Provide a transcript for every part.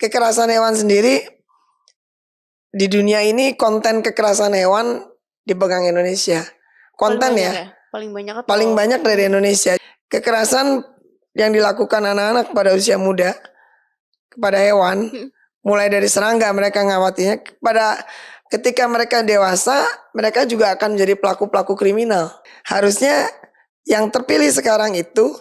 kekerasan hewan sendiri di dunia ini, konten kekerasan hewan dipegang Indonesia. Konten paling banyak dari Indonesia. Kekerasan yang dilakukan anak-anak pada usia muda kepada hewan, mulai dari serangga mereka ngawatinya, ketika mereka dewasa mereka juga akan menjadi pelaku-pelaku kriminal. Harusnya yang terpilih sekarang itu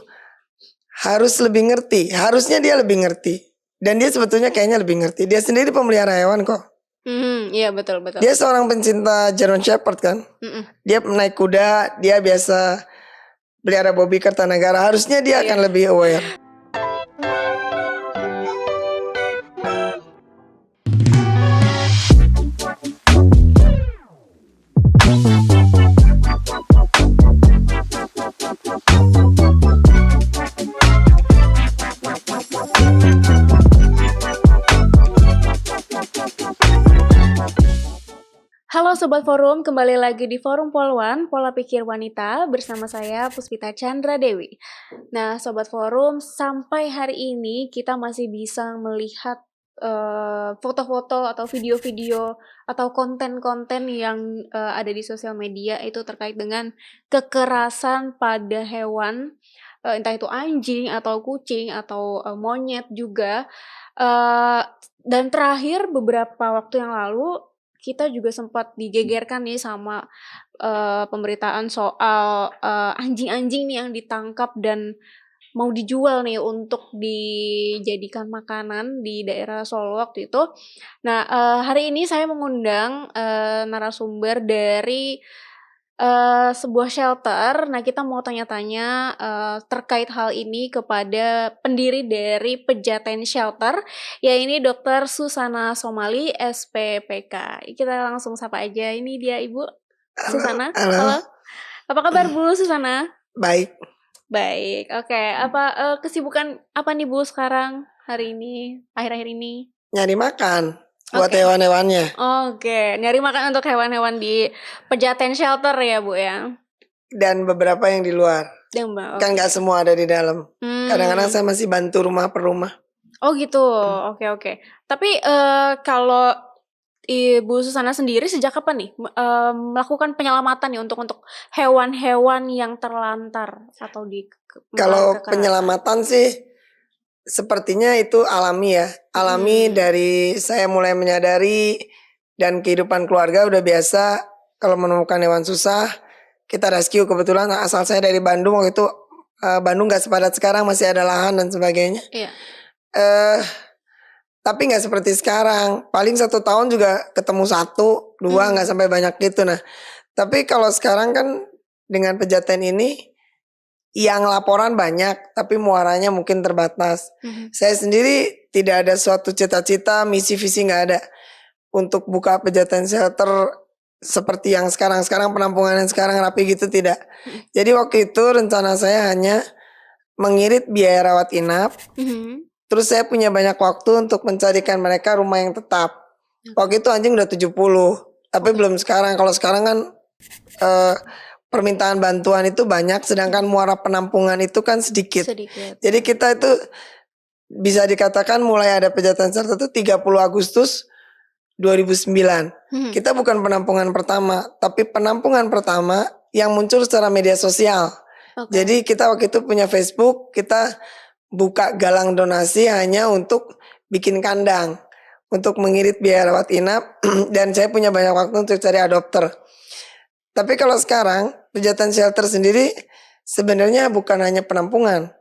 harus lebih ngerti. Harusnya dia lebih ngerti. Dan dia sebetulnya kayaknya lebih ngerti. Dia sendiri pemelihara hewan kok. Iya betul. Dia seorang pencinta German Shepherd kan. Dia naik kuda, dia biasa pelihara Bobby Kertanegara. Harusnya dia akan lebih aware. Halo Sobat Forum, kembali lagi di Forum Polwan, Pola Pikir Wanita, bersama saya Puspita Chandra Dewi. Nah Sobat Forum, sampai hari ini kita masih bisa melihat foto-foto atau video-video atau konten-konten yang ada di sosial media itu terkait dengan kekerasan pada hewan, entah itu anjing atau kucing atau monyet juga. Dan terakhir beberapa waktu yang lalu kita juga sempat digegerkan nih sama pemberitaan soal anjing-anjing nih yang ditangkap dan mau dijual nih untuk dijadikan makanan di daerah Solo waktu itu. Nah, hari ini saya mengundang narasumber dari sebuah shelter. Nah, kita mau tanya-tanya terkait hal ini kepada pendiri dari Pejaten Shelter, yaitu Dr. Susana Somali, SPPK. Kita langsung sapa aja. Ini dia Ibu Susana. Halo. Apa kabar Bu Susana? Baik. Oke. Apa kesibukan apa nih Bu sekarang hari ini, akhir-akhir ini? Nyari makan buat hewan-hewannya. Oke, nyari makan untuk hewan-hewan di Pejaten Shelter ya Bu ya. Dan beberapa yang di luar. Kan nggak semua ada di dalam. Kadang-kadang saya masih bantu rumah per rumah. Oh gitu, oke. Tapi kalau Ibu Susana sendiri sejak kapan nih melakukan penyelamatan nih untuk hewan-hewan yang terlantar atau di Kalau penyelamatan sih sepertinya itu alami ya. Alami dari saya mulai menyadari dan kehidupan keluarga udah biasa kalau menemukan hewan susah kita rescue. Kebetulan asal saya dari Bandung, waktu itu Bandung gak sepadat sekarang, masih ada lahan dan sebagainya. Iya. Tapi gak seperti sekarang, paling 1 tahun juga ketemu 1, 2 gak sampai banyak gitu. Nah, tapi kalau sekarang kan dengan Pejaten ini yang laporan banyak tapi muaranya mungkin terbatas. Saya sendiri tidak ada suatu cita-cita, misi visi gak ada untuk buka Pejaten Shelter seperti yang sekarang penampungan yang sekarang rapi gitu, tidak. Jadi waktu itu rencana saya hanya mengirit biaya rawat inap. Terus saya punya banyak waktu untuk mencarikan mereka rumah yang tetap. Waktu itu anjing udah 70, tapi belum sekarang. Kalau sekarang kan permintaan bantuan itu banyak, sedangkan muara penampungan itu kan sedikit. Jadi kita itu bisa dikatakan mulai ada Pejaten Shelter itu 30 Agustus 2009. Kita bukan penampungan pertama, tapi penampungan pertama yang muncul secara media sosial. Jadi kita waktu itu punya Facebook, kita buka galang donasi hanya untuk bikin kandang, untuk mengirit biaya rawat inap, dan saya punya banyak waktu untuk cari adopter. Tapi kalau sekarang Pejaten Shelter sendiri sebenarnya bukan hanya penampungan.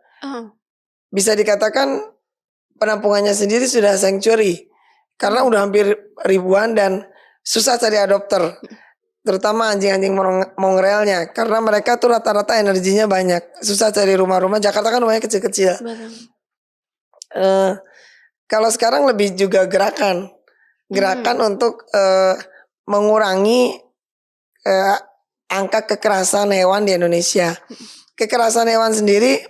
Bisa dikatakan penampungannya sendiri sudah sanctuary, karena udah hampir ribuan dan susah cari adopter, terutama anjing-anjing mongrelnya, karena mereka tuh rata-rata energinya banyak, susah cari rumah-rumah. Jakarta kan rumahnya kecil-kecil. Kalau sekarang lebih juga gerakan untuk mengurangi angka kekerasan hewan di Indonesia. Kekerasan hewan sendiri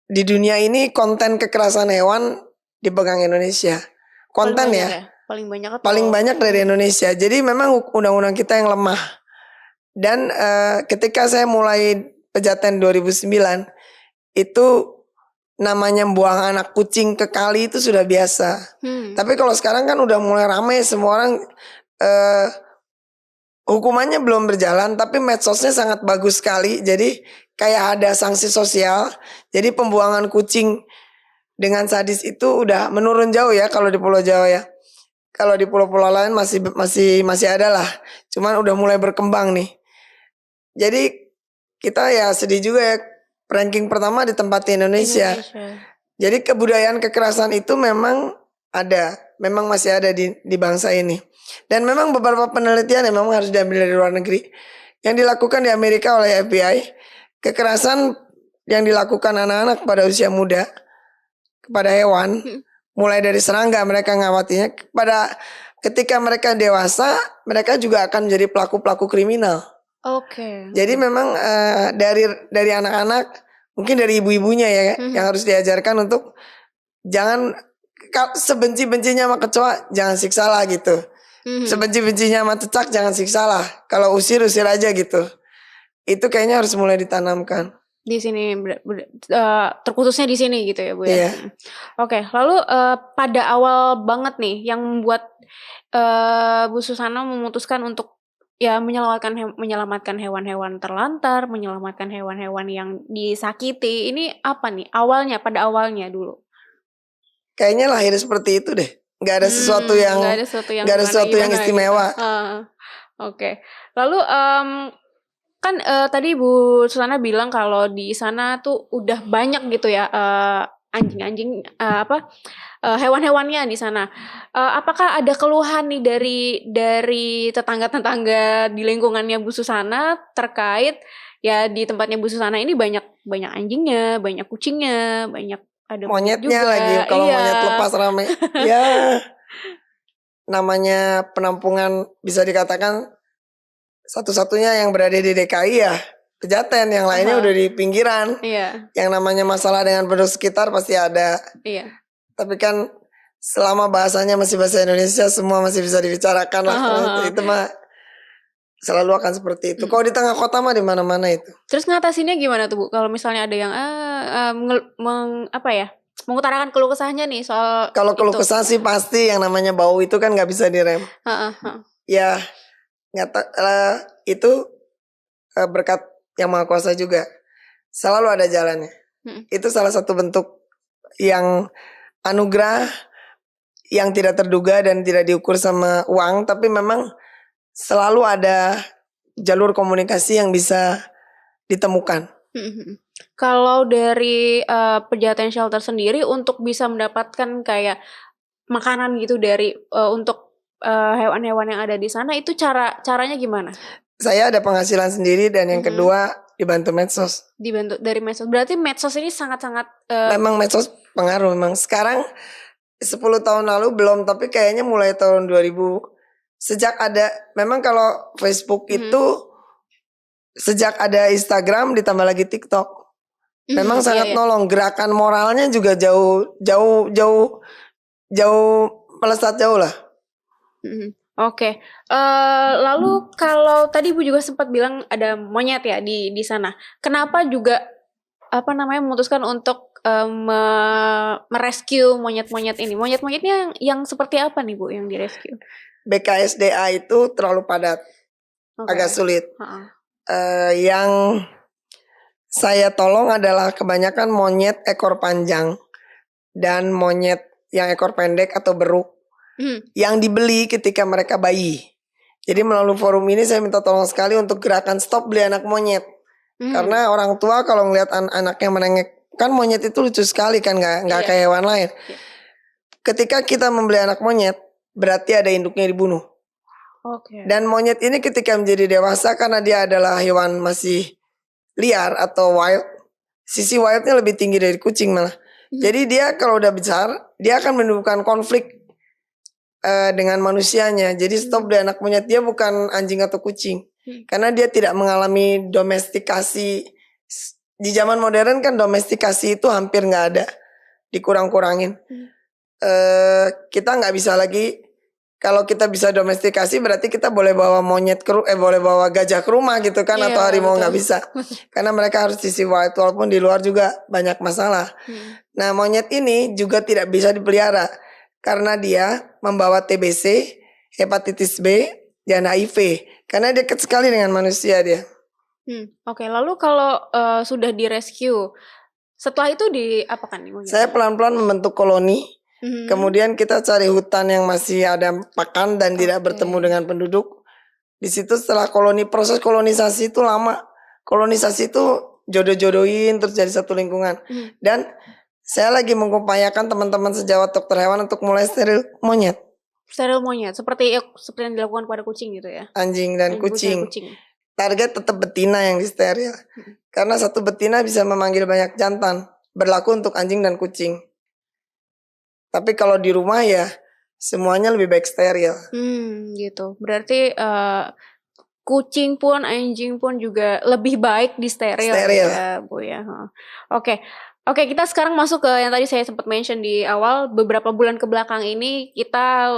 di dunia ini, konten kekerasan hewan dipegang Indonesia. Konten paling banyak dari Indonesia. Jadi memang undang-undang kita yang lemah. Dan ketika saya mulai Pejaten 2009 itu namanya buang anak kucing ke kali itu sudah biasa. Tapi kalau sekarang kan udah mulai ramai, semua orang hukumannya belum berjalan, tapi medsosnya sangat bagus sekali. Jadi kayak ada sanksi sosial. Jadi pembuangan kucing dengan sadis itu udah menurun jauh ya kalau di Pulau Jawa ya. Kalau di pulau-pulau lain masih ada lah. Cuman udah mulai berkembang nih. Jadi kita ya sedih juga ya, ranking pertama di tempat di Indonesia. Jadi kebudayaan kekerasan itu memang ada, memang masih ada di bangsa ini. Dan memang beberapa penelitian yang memang harus diambil dari luar negeri, yang dilakukan di Amerika oleh FBI, kekerasan yang dilakukan anak-anak pada usia muda kepada hewan, mulai dari serangga mereka ngawatinya, ketika mereka dewasa, mereka juga akan menjadi pelaku-pelaku kriminal. Jadi memang dari anak-anak, mungkin dari ibu-ibunya ya, yang harus diajarkan untuk jangan, sebenci-bencinya sama kecoa jangan siksa lah gitu. Sebenci-bencinya sama cecak jangan siksa lah. Kalau usir aja gitu. Itu kayaknya harus mulai ditanamkan di sini, terkhususnya di sini gitu ya Bu ya. Oke, lalu pada awal banget nih yang membuat Bu Susana memutuskan untuk ya menyelamatkan hewan-hewan terlantar, menyelamatkan hewan-hewan yang disakiti. Ini apa nih pada awalnya dulu? Kayaknya lahir seperti itu deh. Gak ada sesuatu yang istimewa. Oke. Lalu kan tadi Bu Susana bilang kalau di sana tuh udah banyak gitu ya anjing-anjing hewan-hewannya di sana. Apakah ada keluhan nih dari tetangga-tetangga di lingkungannya Bu Susana terkait ya di tempatnya Bu Susana ini banyak anjingnya, banyak kucingnya, banyak ada monyetnya juga. Lagi. Kalau monyet lepas rame. Ya, namanya penampungan bisa dikatakan satu-satunya yang berada di DKI ya Pejaten, yang lainnya udah di pinggiran. Yang namanya masalah dengan penduduk sekitar pasti ada. Tapi kan selama bahasanya masih bahasa Indonesia, semua masih bisa dibicarakan lah. Itu mah selalu akan seperti itu. Kalau di tengah kota mah di mana-mana itu. Terus ngatasinnya gimana tuh Bu? Kalau misalnya ada yang mengutarakan keluh kesahnya nih soal kalau keluh kesah sih pasti yang namanya bau itu kan nggak bisa direm. Ya itu berkat yang Maha Kuasa juga. Selalu ada jalannya. Itu salah satu bentuk yang anugerah yang tidak terduga dan tidak diukur sama uang, tapi memang selalu ada jalur komunikasi yang bisa ditemukan. Kalau dari Pejaten Shelter sendiri untuk bisa mendapatkan kayak makanan gitu dari untuk hewan-hewan yang ada di sana, itu caranya gimana? Saya ada penghasilan sendiri dan yang kedua dibantu medsos. Dibantu dari medsos. Berarti medsos ini sangat-sangat memang medsos pengaruh memang. Sekarang 10 tahun lalu belum, tapi kayaknya mulai tahun 2000 sejak ada, memang kalau Facebook itu sejak ada Instagram ditambah lagi TikTok, memang sangat nolong. Gerakan moralnya juga jauh melesat jauh lah. Oke. Lalu kalau tadi Bu juga sempat bilang ada monyet ya di sana. Kenapa juga memutuskan untuk merescue monyet-monyet ini? Monyet-monyetnya yang seperti apa nih Bu yang direscue? BKSDA itu terlalu padat, agak sulit. Yang saya tolong adalah kebanyakan monyet ekor panjang dan monyet yang ekor pendek atau beruk yang dibeli ketika mereka bayi. Jadi melalui forum ini saya minta tolong sekali untuk gerakan stop beli anak monyet. Karena orang tua kalau ngelihat anaknya menengek, kan monyet itu lucu sekali kan, nggak kayak hewan lain. Ketika kita membeli anak monyet, berarti ada induknya dibunuh. Dan monyet ini ketika menjadi dewasa, karena dia adalah hewan masih liar atau wild, sisi wildnya lebih tinggi dari kucing malah. Jadi dia kalau udah besar, dia akan menimbulkan konflik dengan manusianya. Jadi stop beli anak monyet, dia bukan anjing atau kucing. Karena dia tidak mengalami domestikasi. Di zaman modern kan domestikasi itu hampir nggak ada, dikurang-kurangin. Kita nggak bisa lagi Kalau kita bisa domestikasi berarti kita boleh bawa boleh bawa gajah ke rumah gitu kan, atau harimau nggak bisa. Karena mereka harus sisi wild, walaupun di luar juga banyak masalah. Nah, monyet ini juga tidak bisa dipelihara karena dia membawa TBC, hepatitis B, dan HIV. Karena dekat sekali dengan manusia dia. Oke, lalu kalau sudah direscue, setelah itu diapakan nih monyet? Saya pelan-pelan membentuk koloni. Kemudian kita cari hutan yang masih ada pakan dan tidak bertemu dengan penduduk. Di situ setelah proses kolonisasi itu lama. Kolonisasi itu jodoh-jodohin terus jadi satu lingkungan. Dan saya lagi mengupayakan teman-teman sejawat dokter hewan untuk mulai steril monyet. Steril monyet, seperti yang dilakukan pada kucing gitu ya? Anjing dan kucing. Target tetap betina yang disteril. Karena satu betina bisa memanggil banyak jantan. Berlaku untuk anjing dan kucing. Tapi kalau di rumah ya semuanya lebih baik steril. Gitu. Berarti kucing pun, anjing pun juga lebih baik di steril ya, Bu ya. Oke, kita sekarang masuk ke yang tadi saya sempat mention di awal. Beberapa bulan ke belakang ini kita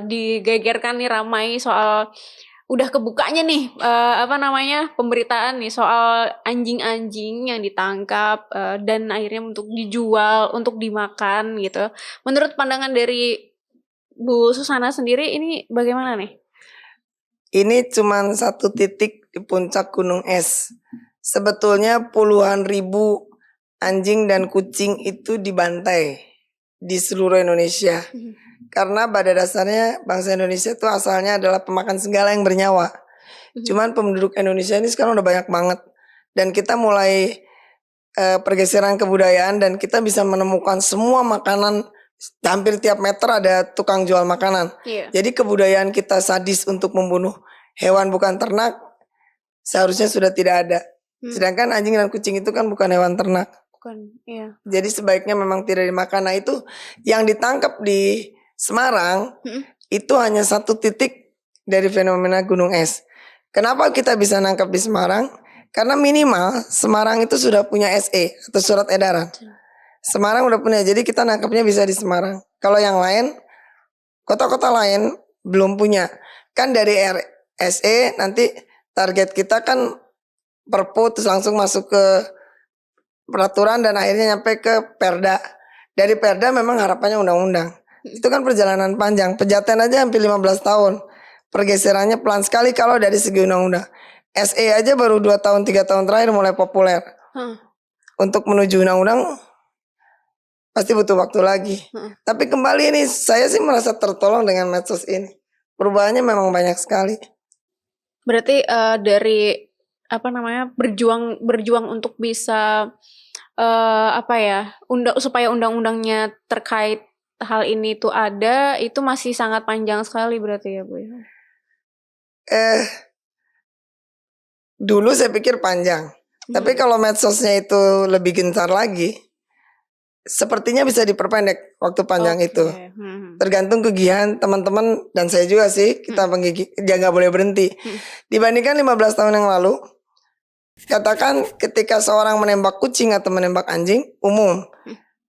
digegerkan nih ramai soal udah kebukanya nih pemberitaan nih soal anjing-anjing yang ditangkap dan akhirnya untuk dijual, untuk dimakan gitu. Menurut pandangan dari Bu Susana sendiri ini bagaimana nih? Ini cuma satu titik di puncak gunung es. Sebetulnya puluhan ribu anjing dan kucing itu dibantai di seluruh Indonesia. Karena pada dasarnya bangsa Indonesia itu asalnya adalah pemakan segala yang bernyawa. Cuman penduduk Indonesia ini sekarang udah banyak banget. Dan kita mulai pergeseran kebudayaan dan kita bisa menemukan semua makanan. Hampir tiap meter ada tukang jual makanan. Jadi kebudayaan kita sadis untuk membunuh hewan bukan ternak seharusnya sudah tidak ada. Sedangkan anjing dan kucing itu kan bukan hewan ternak. Jadi sebaiknya memang tidak dimakan. Nah itu yang ditangkap di Semarang itu hanya satu titik dari fenomena gunung es. Kenapa kita bisa nangkap di Semarang? Karena minimal Semarang itu sudah punya SE atau surat edaran. Semarang udah punya, jadi kita nangkapnya bisa di Semarang. Kalau yang lain, kota-kota lain belum punya. Kan dari RSE nanti target kita kan Perpu terus langsung masuk ke peraturan dan akhirnya nyampe ke Perda. Dari Perda memang harapannya undang-undang. Itu kan perjalanan panjang. Pejaten aja hampir 15 tahun. Pergeserannya pelan sekali kalau dari segi undang-undang. SE aja baru 2 tahun 3 tahun terakhir mulai populer. Untuk menuju undang-undang pasti butuh waktu lagi. Tapi kembali ini saya sih merasa tertolong dengan medsos ini. Perubahannya memang banyak sekali. Berarti dari berjuang untuk bisa supaya undang-undangnya terkait hal ini tuh ada, itu masih sangat panjang sekali berarti ya Bu. Dulu saya pikir panjang. Tapi kalau medsosnya itu lebih gencar lagi, sepertinya bisa diperpendek waktu panjang itu. Tergantung kegiatan teman-teman dan saya juga sih. Kita dia nggak boleh berhenti. Dibandingkan 15 tahun yang lalu, katakan ketika seorang menembak kucing atau menembak anjing umum,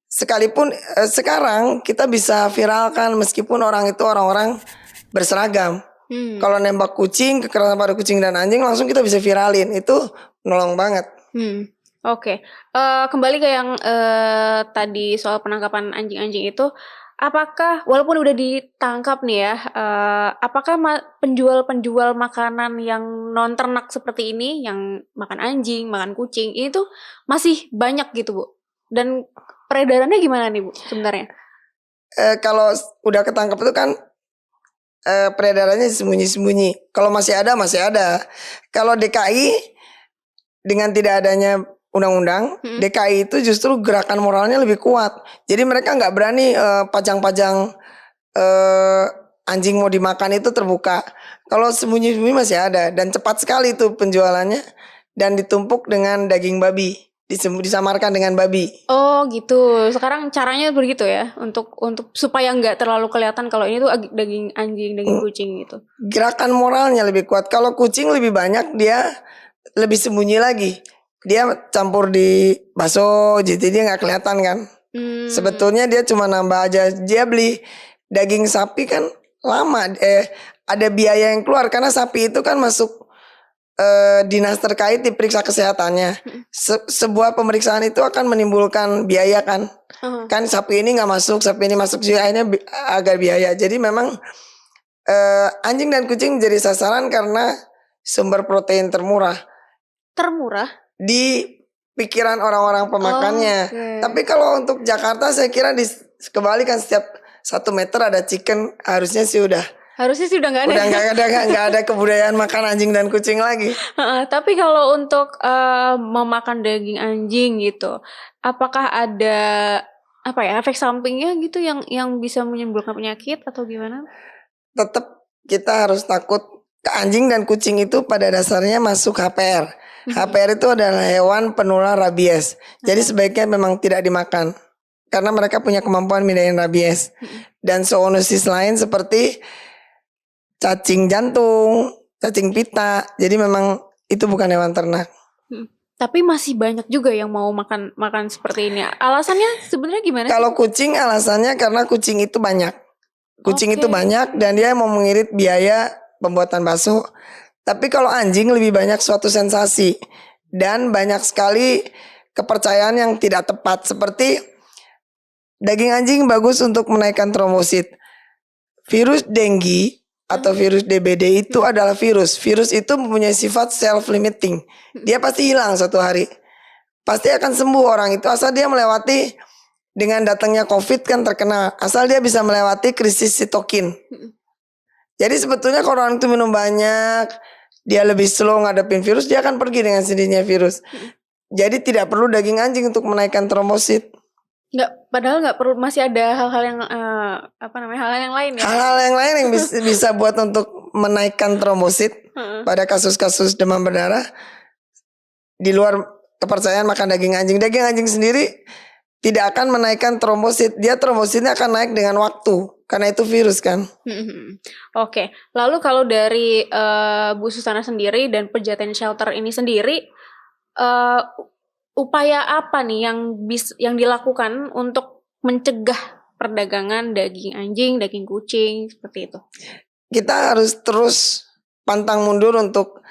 sekalipun sekarang kita bisa viralkan meskipun orang itu orang-orang berseragam. Kalau nembak kucing, kekerasan pada kucing dan anjing langsung kita bisa viralin. Itu nolong banget. Kembali ke yang tadi soal penangkapan anjing-anjing itu, apakah walaupun udah ditangkap nih ya, apakah penjual-penjual makanan yang non ternak seperti ini, yang makan anjing, makan kucing, ini tuh masih banyak gitu Bu? Dan peredarannya gimana nih Bu sebenarnya? Kalau udah ketangkap itu kan peredarannya sembunyi-sembunyi. Kalau masih ada. Kalau DKI dengan tidak adanya undang-undang, DKI itu justru gerakan moralnya lebih kuat. Jadi mereka nggak berani pajang-pajang anjing mau dimakan itu terbuka. Kalau sembunyi-sembunyi masih ada dan cepat sekali itu penjualannya dan ditumpuk dengan daging babi. Disamarkan dengan babi. Oh gitu. Sekarang caranya begitu ya, untuk supaya nggak terlalu kelihatan kalau ini tuh daging anjing, daging kucing gitu. Gerakan moralnya lebih kuat. Kalau kucing lebih banyak, dia lebih sembunyi lagi. Dia campur di bakso, jadi dia nggak kelihatan kan. Sebetulnya dia cuma nambah aja. Dia beli daging sapi kan lama, ada biaya yang keluar karena sapi itu kan masuk dinas terkait diperiksa kesehatannya. Sebuah pemeriksaan itu akan menimbulkan biaya kan. Kan sapi ini nggak masuk, sapi ini masuk juga akhirnya agak biaya. Jadi memang anjing dan kucing menjadi sasaran karena sumber protein termurah di pikiran orang-orang pemakannya. Tapi kalau untuk Jakarta saya kira kebalikan, setiap 1 meter ada chicken, harusnya sih udah nggak ada. Udah nggak ada kebudayaan makan anjing dan kucing lagi. Tapi kalau untuk memakan daging anjing gitu, apakah ada efek sampingnya gitu yang bisa menimbulkan penyakit atau gimana? Tetap kita harus takut. Anjing dan kucing itu pada dasarnya masuk HPR. HPR itu adalah hewan penular rabies. Jadi sebaiknya memang tidak dimakan karena mereka punya kemampuan mindahin rabies. Dan zoonosis lain seperti cacing jantung, cacing pita. Jadi memang itu bukan hewan ternak. Tapi masih banyak juga yang mau makan seperti ini. Alasannya sebenarnya gimana sih? Kalau kucing alasannya karena kucing itu banyak. Kucing itu banyak dan dia mau mengirit biaya pembuatan bakso. Tapi kalau anjing lebih banyak suatu sensasi dan banyak sekali kepercayaan yang tidak tepat. Seperti daging anjing bagus untuk menaikkan trombosit. Virus dengue atau virus DBD itu adalah virus. Virus itu mempunyai sifat self-limiting. Dia pasti hilang suatu hari. Pasti akan sembuh orang itu asal dia melewati, dengan datangnya COVID kan terkena, asal dia bisa melewati krisis sitokin. Jadi sebetulnya kalau orang itu minum banyak, dia lebih slow ngadepin virus, dia akan pergi dengan sendirinya virus. Jadi tidak perlu daging anjing untuk menaikkan trombosit. Padahal nggak perlu, masih ada hal-hal yang hal-hal yang lain ya. Hal-hal yang lain yang bisa buat untuk menaikkan trombosit pada kasus-kasus demam berdarah. Di luar kepercayaan makan daging anjing. Daging anjing sendiri tidak akan menaikkan trombosit. Dia trombositnya akan naik dengan waktu karena itu virus kan. Oke. Lalu kalau dari Bu Susana sendiri dan Pejaten Shelter ini sendiri, upaya apa nih yang dilakukan untuk mencegah perdagangan daging anjing, daging kucing seperti itu? Kita harus terus pantang mundur untuk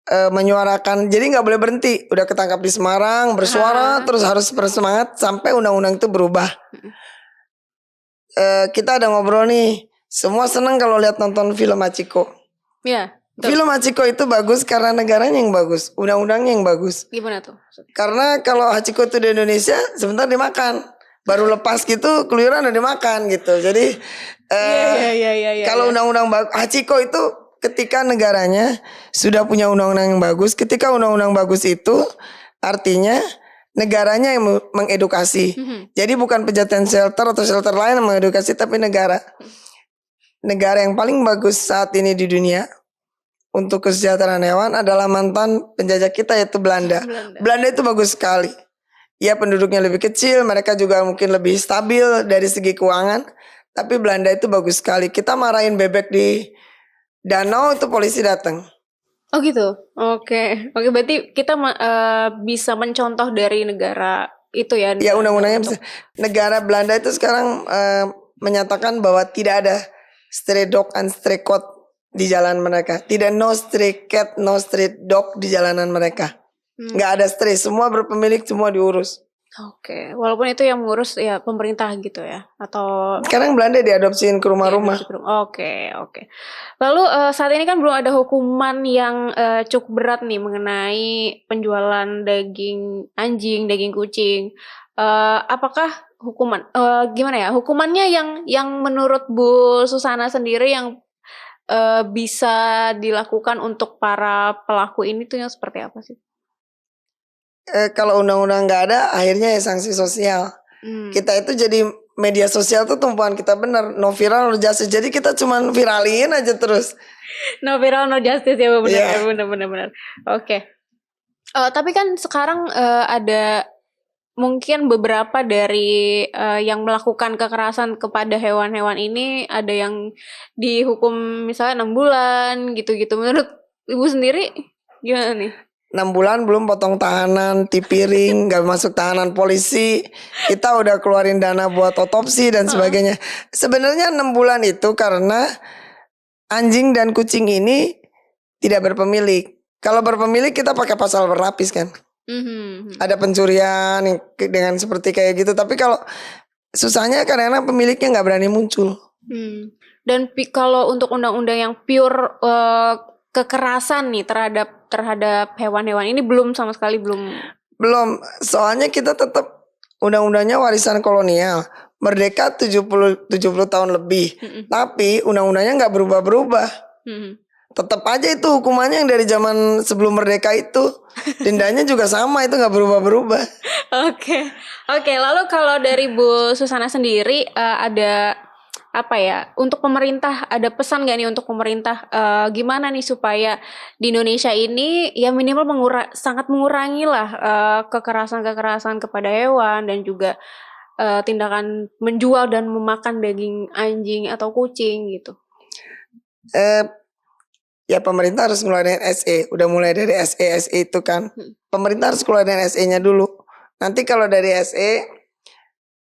menyuarakan. Jadi nggak boleh berhenti. Udah ketangkap di Semarang, bersuara terus harus bersemangat sampai undang-undang itu berubah. Kita ada ngobrol nih. Semua senang kalau lihat nonton film Hachiko. Iya. Film Hachiko itu bagus karena negaranya yang bagus, undang-undangnya yang bagus. Gimana tuh? Karena kalau Hachiko itu di Indonesia sebentar dimakan, baru lepas gitu keluyuran udah dimakan gitu. Jadi kalau undang-undang Hachiko itu ketika negaranya sudah punya undang-undang yang bagus, ketika undang-undang bagus itu artinya negaranya yang mengedukasi. Jadi bukan Pejaten Shelter atau shelter lain yang mengedukasi, tapi negara. Negara yang paling bagus saat ini di dunia untuk kesejahteraan hewan adalah mantan penjajah kita, yaitu Belanda. Belanda itu bagus sekali. Ya penduduknya lebih kecil, mereka juga mungkin lebih stabil dari segi keuangan. Tapi Belanda itu bagus sekali. Kita marahin bebek di danau itu polisi datang. Oh gitu. Oke, berarti kita bisa mencontoh dari negara itu ya. Ya undang-undangnya bisa. Negara Belanda itu sekarang menyatakan bahwa tidak ada stray dog and stray cat di jalan mereka. Tidak, no stray cat, no stray dog di jalanan mereka. Nggak ada stray, semua berpemilik, semua diurus. Oke, walaupun itu yang mengurus ya pemerintah gitu ya, atau sekarang Belanda diadopsiin ke rumah-rumah. Oke. Lalu saat ini kan belum ada hukuman yang cukup berat nih mengenai penjualan daging anjing, daging kucing. Apakah gimana ya? Hukumannya yang menurut Bu Susana sendiri yang bisa dilakukan untuk para pelaku ini tuh yang seperti apa sih? Kalau undang-undang nggak ada, akhirnya ya sanksi sosial. Kita itu jadi media sosial tuh tumpuan kita bener, no viral no justice. Jadi kita cuman viralin aja terus. No viral no justice ya, benar. Oke. Tapi kan sekarang ada mungkin beberapa dari yang melakukan kekerasan kepada hewan-hewan ini, ada yang dihukum misalnya 6 bulan gitu-gitu. Menurut Ibu sendiri gimana nih? 6 bulan belum potong tahanan, tipiring, nggak masuk tahanan polisi, kita udah keluarin dana buat otopsi dan sebagainya. Sebenarnya 6 bulan itu karena anjing dan kucing ini tidak berpemilik. Kalau berpemilik kita pakai pasal berlapis kan. Ada pencurian dengan seperti kayak gitu. Tapi kalau susahnya kadang-kadang pemiliknya nggak berani muncul. Dan kalau untuk undang-undang yang pure kekerasan nih terhadap hewan-hewan ini belum sama sekali belum. Soalnya kita tetap undang-undangnya warisan kolonial. Merdeka 70 tahun lebih. Tapi undang-undangnya nggak berubah-berubah. Tetap aja itu hukumannya yang dari zaman sebelum merdeka itu. Dendanya juga sama, itu nggak berubah-berubah. Oke. Lalu kalau dari Bu Susana sendiri ada apa ya, untuk pemerintah ada pesan gak nih untuk pemerintah gimana nih supaya di Indonesia ini ya minimal sangat mengurangi lah kekerasan kepada hewan dan juga tindakan menjual dan memakan daging anjing atau kucing gitu. Ya pemerintah harus ngeluarin SE. Udah mulai dari SE itu kan. Pemerintah harus keluarin SE-nya dulu. Nanti kalau dari SE,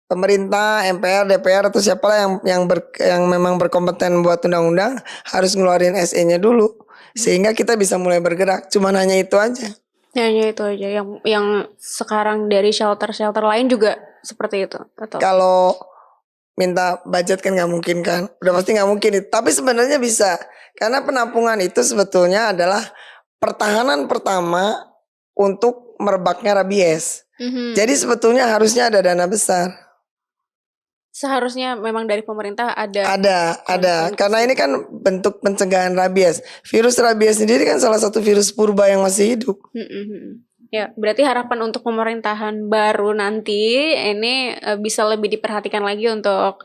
pemerintah, MPR, DPR atau siapalah yang memang berkompeten buat undang-undang harus ngeluarin SE-nya dulu, sehingga kita bisa mulai bergerak. Cuman hanya itu aja. Hanya itu aja. Yang sekarang dari shelter lain juga seperti itu. Atau? Kalau minta budget kan nggak mungkin kan, udah pasti nggak mungkin itu. Tapi sebenarnya bisa, karena penampungan itu sebetulnya adalah pertahanan pertama untuk merebaknya rabies. Jadi sebetulnya harusnya ada dana besar. Seharusnya memang dari pemerintah ada. Karena ini kan bentuk pencegahan rabies. Virus rabies sendiri kan salah satu virus purba yang masih hidup. Ya, berarti harapan untuk pemerintahan baru nanti ini bisa lebih diperhatikan lagi untuk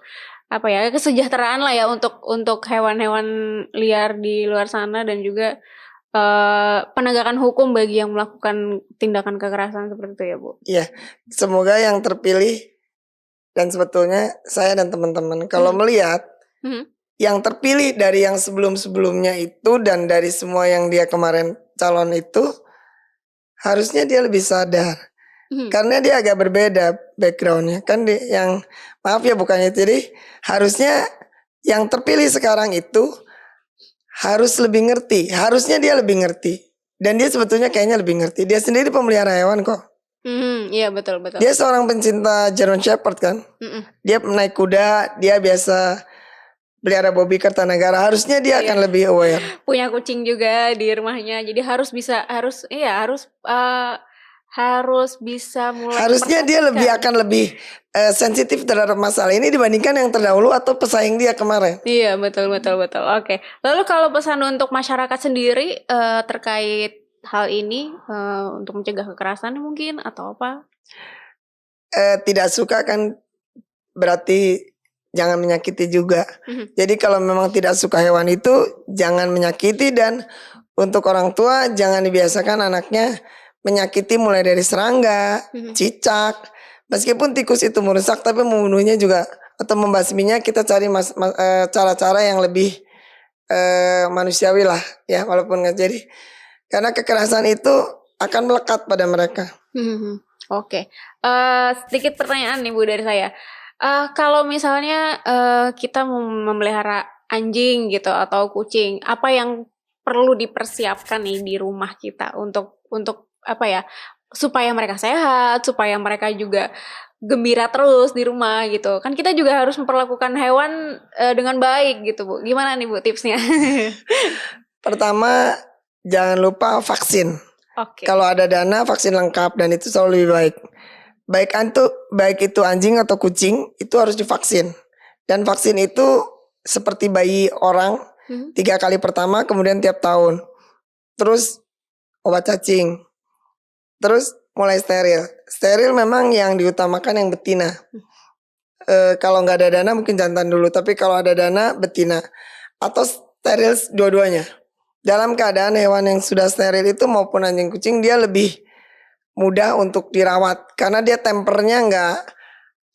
apa ya, kesejahteraan lah ya untuk hewan-hewan liar di luar sana dan juga penegakan hukum bagi yang melakukan tindakan kekerasan seperti itu ya Bu. Iya, semoga yang terpilih. Dan sebetulnya saya dan teman-teman kalau melihat yang terpilih dari yang sebelum-sebelumnya itu dan dari semua yang dia kemarin calon itu, harusnya dia lebih sadar. Karena dia agak berbeda backgroundnya. Kan yang maaf ya bukannya, jadi harusnya yang terpilih sekarang itu harus lebih ngerti. Harusnya dia lebih ngerti. Dan dia sebetulnya kayaknya lebih ngerti. Dia sendiri pemelihara hewan kok. Iya betul. Dia seorang pencinta German Shepherd kan. Dia naik kuda, dia biasa pelihara Bobby Kertanegara. Harusnya dia akan lebih aware. Punya kucing juga di rumahnya, jadi harus bisa mulai. Harusnya dia akan lebih sensitif terhadap masalah ini dibandingkan yang terdahulu atau pesaing dia kemarin. Iya betul. Oke. Lalu kalau pesan untuk masyarakat sendiri terkait hal ini untuk mencegah kekerasan mungkin atau apa? Tidak suka kan berarti jangan menyakiti juga. Jadi kalau memang tidak suka hewan itu jangan menyakiti, dan untuk orang tua jangan dibiasakan anaknya menyakiti mulai dari serangga, cicak. Meskipun tikus itu merusak, tapi membunuhnya juga atau membasminya kita cari cara-cara yang lebih manusiawi lah ya, walaupun nggak jadi. Karena kekerasan itu akan melekat pada mereka. Oke. Sedikit pertanyaan nih Bu dari saya. Kalau misalnya kita memelihara anjing gitu atau kucing, apa yang perlu dipersiapkan nih di rumah kita untuk apa ya, supaya mereka sehat, supaya mereka juga gembira terus di rumah gitu. Kan kita juga harus memperlakukan hewan dengan baik gitu Bu. Gimana nih Bu tipsnya? Pertama, jangan lupa vaksin. Okay. Kalau ada dana, vaksin lengkap, dan itu selalu lebih baik. Baik itu anjing atau kucing, itu harus divaksin. Dan vaksin itu seperti bayi orang, 3 kali pertama, kemudian tiap tahun. Terus obat cacing. Terus mulai steril. Steril memang yang diutamakan yang betina. Kalau nggak ada dana mungkin jantan dulu, tapi kalau ada dana betina. Atau steril dua-duanya. Dalam keadaan hewan yang sudah steril itu maupun anjing kucing, dia lebih mudah untuk dirawat karena dia tempernya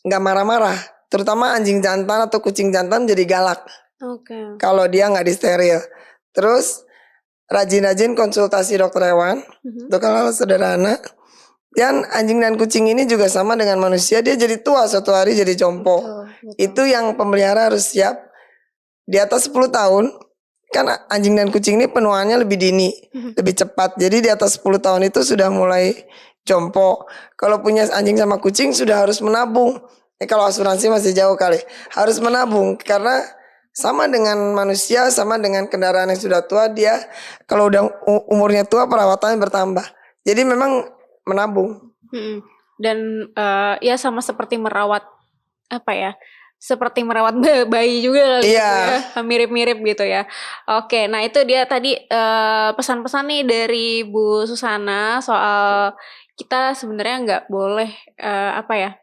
nggak marah-marah. Terutama anjing jantan atau kucing jantan jadi galak. Okay. Kalau dia nggak disteril. Terus rajin-rajin konsultasi dokter hewan. Itu kalau sederhana. Dan anjing dan kucing ini juga sama dengan manusia, dia jadi tua suatu hari jadi jompo. Itu yang pemelihara harus siap. Di atas 10 tahun, kan anjing dan kucing ini penuaannya lebih dini, lebih cepat. Jadi di atas 10 tahun itu sudah mulai jompo. Kalau punya anjing sama kucing sudah harus menabung. Kalau asuransi masih jauh kali. Harus menabung karena sama dengan manusia, sama dengan kendaraan yang sudah tua, dia kalau udah umurnya tua perawatannya bertambah. Jadi memang menabung. Dan ya sama seperti merawat apa ya? Seperti merawat bayi juga kali ya, mirip-mirip gitu ya. Oke, nah itu dia tadi pesan-pesan nih dari Bu Susana soal kita sebenarnya nggak boleh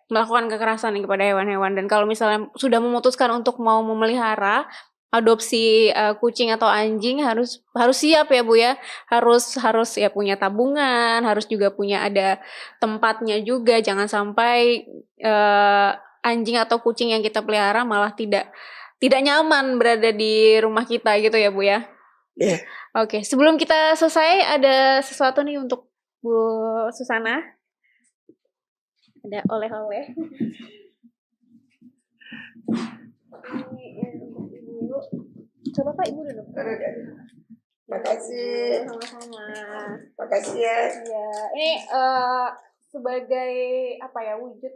melakukan kekerasan nih kepada hewan-hewan. Dan kalau misalnya sudah memutuskan untuk mau memelihara, adopsi kucing atau anjing harus siap ya Bu ya, harus ya punya tabungan, harus juga punya ada tempatnya juga, jangan sampai anjing atau kucing yang kita pelihara malah tidak nyaman berada di rumah kita gitu ya Bu ya. Oke, sebelum kita selesai ada sesuatu nih untuk Bu Susana. Ada oleh-oleh. Ibu. Coba Pak Ibu dulu. Makasih. Sama-sama. Makasih ya. Iya, ini sebagai wujud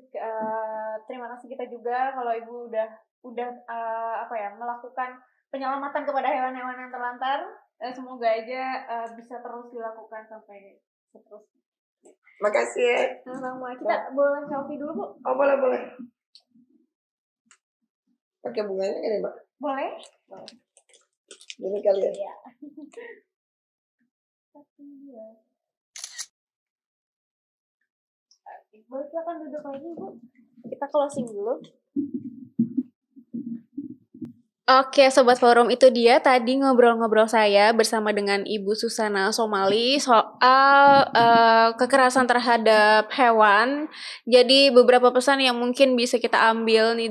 terima kasih kita juga kalau Ibu udah melakukan penyelamatan kepada hewan-hewan yang terlantar. Semoga aja bisa terus dilakukan sampai seterusnya. Makasih ya. Sama-sama. Kita boleh selfie dulu, Bu? Oh, boleh. Pakai bunganya ini, Mbak? Boleh. Ini kali ya? Iya. Boleh silakan duduk lagi, Bu. Kita closing dulu. Oke, Sobat Forum, itu dia tadi ngobrol-ngobrol saya bersama dengan Ibu Susana Somali soal kekerasan terhadap hewan. Jadi beberapa pesan yang mungkin bisa kita ambil nih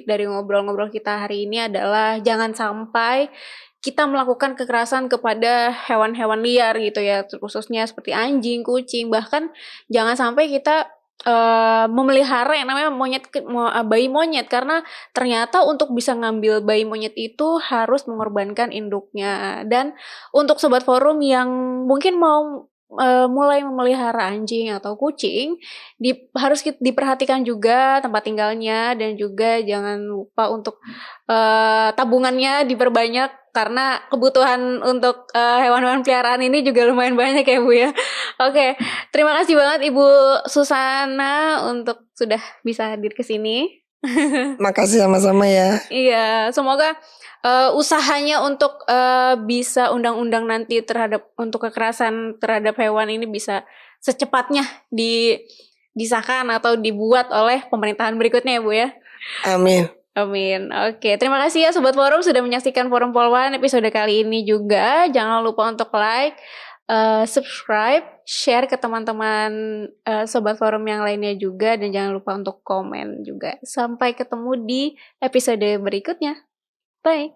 dari ngobrol-ngobrol kita hari ini adalah jangan sampai kita melakukan kekerasan kepada hewan-hewan liar gitu ya, khususnya seperti anjing, kucing, bahkan jangan sampai kita memelihara yang namanya bayi monyet, karena ternyata untuk bisa ngambil bayi monyet itu harus mengorbankan induknya. Dan untuk Sobat Forum yang mungkin mau mulai memelihara anjing atau kucing, harus diperhatikan juga tempat tinggalnya, dan juga jangan lupa untuk tabungannya diperbanyak karena kebutuhan untuk hewan-hewan peliharaan ini juga lumayan banyak ya Bu ya. Oke, terima kasih banget Ibu Susana untuk sudah bisa hadir ke sini. Makasih sama-sama ya. Iya, semoga usahanya untuk bisa undang-undang nanti untuk kekerasan terhadap hewan ini bisa secepatnya disahkan atau dibuat oleh pemerintahan berikutnya ya Bu ya. Amin. Oke, terima kasih ya Sobat Forum sudah menyaksikan Forum Polwan episode kali ini juga. Jangan lupa untuk like, subscribe, share ke teman-teman Sobat Forum yang lainnya juga, dan jangan lupa untuk komen juga. Sampai ketemu di episode berikutnya. Bye.